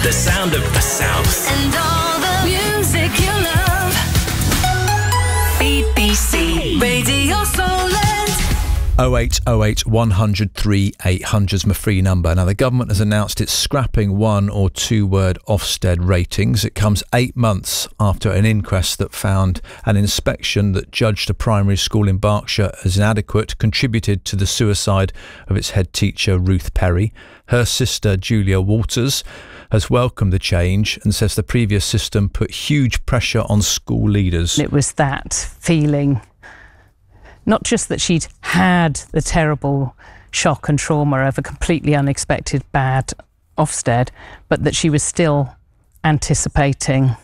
The sound of the South. And all the music you love. BBC Radio Solent. 0808 103 800 is my free number. Now, the government has announced it's scrapping one or two word Ofsted ratings. It comes 8 months after an inquest that found an inspection that judged a primary school in Berkshire as inadequate contributed to the suicide of its head teacher, Ruth Perry. Her sister, Julia Walters, has welcomed the change and says the previous system put huge pressure on school leaders. It was that feeling, not just that she'd had the terrible shock and trauma of a completely unexpected bad Ofsted, but that she was still anticipating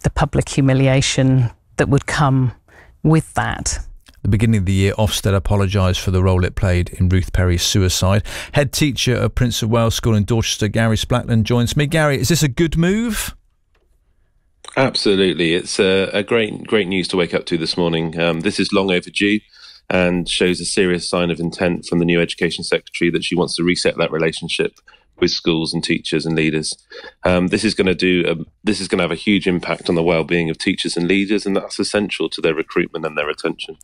the public humiliation that would come with that. At the beginning of the year, Ofsted apologised for the role it played in Ruth Perry's suicide. Head teacher at Prince of Wales School in Dorchester, Gary Spracklen, joins me. Gary, is this a good move? Absolutely. It's a great news to wake up to this morning. This is long overdue and shows a serious sign of intent from the new Education Secretary that she wants to reset that relationship with schools and teachers and leaders. This is going to have a huge impact on the well-being of teachers and leaders, and that's essential to their recruitment and their retention.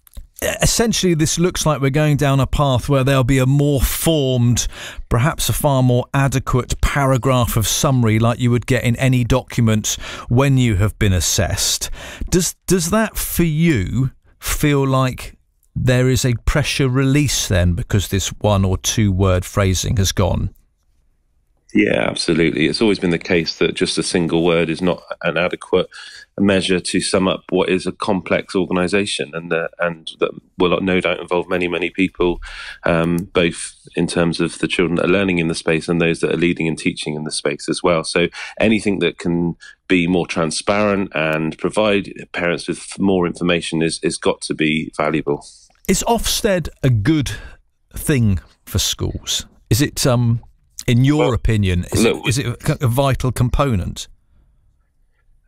Essentially, this looks like we're going down a path where there'll be a more formed, perhaps a far more adequate paragraph of summary like you would get in any document when you have been assessed. Does that, for you, feel like there is a pressure release then because this one or two word phrasing has gone? Yeah, absolutely. It's always been the case that just a single word is not an adequate measure to sum up what is a complex organisation, and that will no doubt involve many people, both in terms of the children that are learning in the space and those that are leading and teaching in the space as well. So anything that can be more transparent and provide parents with more information is got to be valuable. Is Ofsted a good thing for schools? Is it in your opinion, is it a vital component?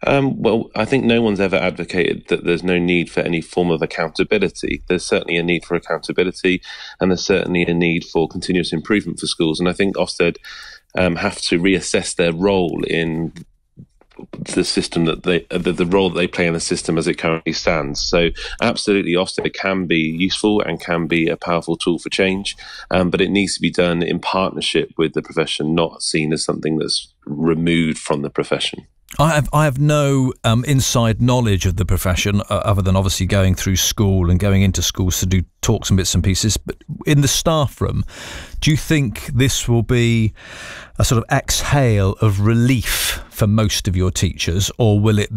Well, I think no one's ever advocated that there's no need for any form of accountability. There's certainly a need for accountability, and there's certainly a need for continuous improvement for schools. And I think Ofsted have to reassess their role in the system that the role that they play in the system as it currently stands. So absolutely, Ofsted can be useful and can be a powerful tool for change, but it needs to be done in partnership with the profession, not seen as something that's removed from the profession. I have no inside knowledge of the profession other than obviously going through school and going into schools to do talks and bits and pieces. But in the staff room, do you think this will be a sort of exhale of relief for most of your teachers, or will it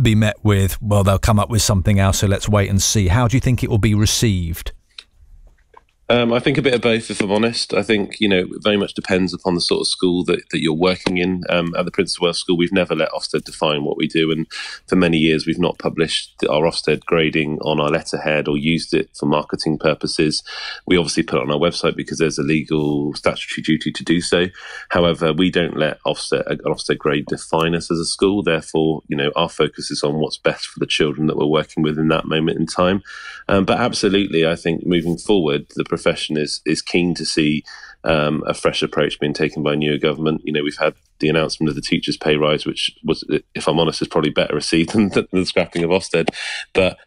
be met with, well, they'll come up with something else, so let's wait and see? How do you think it will be received? I think a bit of both, if I'm honest. I think, it very much depends upon the sort of school that you're working in. At the Prince of Wales School, we've never let Ofsted define what we do. And for many years, we've not published our Ofsted grading on our letterhead or used it for marketing purposes. We obviously put it on our website because there's a legal statutory duty to do so. However, we don't let an Ofsted grade define us as a school. Therefore, our focus is on what's best for the children that we're working with in that moment in time. But absolutely, I think moving forward, the profession is keen to see a fresh approach being taken by a newer government. We've had the announcement of the teachers' pay rise, which was, if I'm honest, is probably better received than the scrapping of Ofsted. But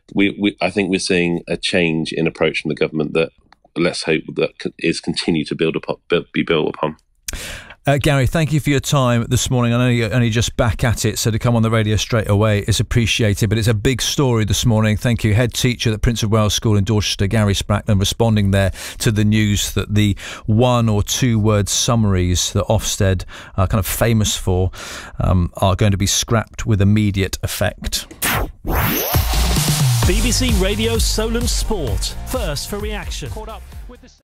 I think we're seeing a change in approach from the government that let's hope that is continue to be built upon. Gary, thank you for your time this morning. I know you're only just back at it, so to come on the radio straight away is appreciated, but it's a big story this morning. Thank you. Head teacher at Prince of Wales School in Dorchester, Gary Spracklen, responding there to the news that the one or two word summaries that Ofsted are kind of famous for are going to be scrapped with immediate effect. BBC Radio Solent Sport. First for reaction. Caught up with the